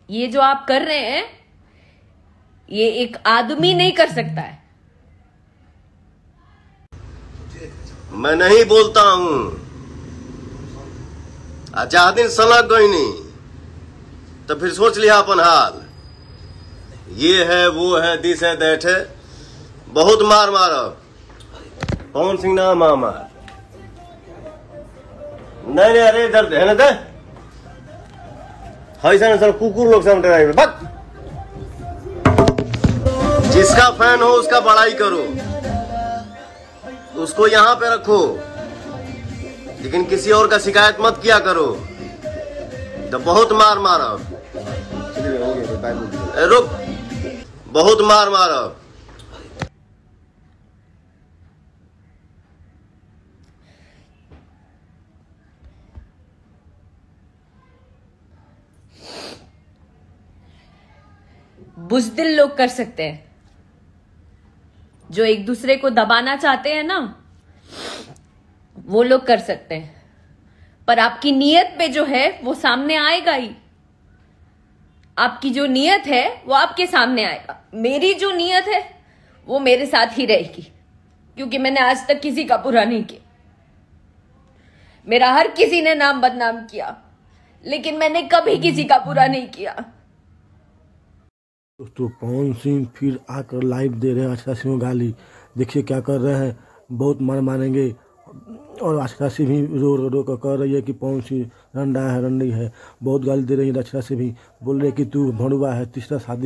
ये जो आप कर रहे हैं ये एक आदमी नहीं कर सकता है। मैं नहीं बोलता हूं। आजादी सनक गई नहीं तो फिर सोच लिया अपन हाल। ये है वो है दिस है दैट है। बहुत मार मारो। पवन सिंह नाम मामा। नहीं अरे इधर है ना दे सर कुकुर लोग समझ बक। जिसका फैन हो उसका बड़ाई करो, उसको यहां पे रखो, लेकिन किसी और का शिकायत मत किया करो। तो बहुत मार मारो। रुक, बहुत मार मारो। बुज़दिल लोग कर सकते हैं, जो एक दूसरे को दबाना चाहते हैं ना, वो लोग कर सकते हैं। पर आपकी नीयत पे जो है वो सामने आएगा ही। आपकी जो नीयत है वो आपके सामने आएगा। मेरी जो नीयत है वो मेरे साथ ही रहेगी, क्योंकि मैंने आज तक किसी का बुरा नहीं किया। मेरा हर किसी ने नाम बदनाम किया, लेकिन मैंने कभी किसी का बुरा नहीं किया। दोस्तों पवन सिंह फिर आकर लाइव दे रहे हैं आशीष सिंह को गाली। देखिए क्या कर रहे हैं, बहुत मार मारेंगे। और आशीष सिंह भी रो कर कह रही है कि पवन सिंह रंडा है रंडी है। बहुत गाली दे रही है। आशीष सिंह भी बोल रहे कि तू भड़ुआ है, तीसरा शादी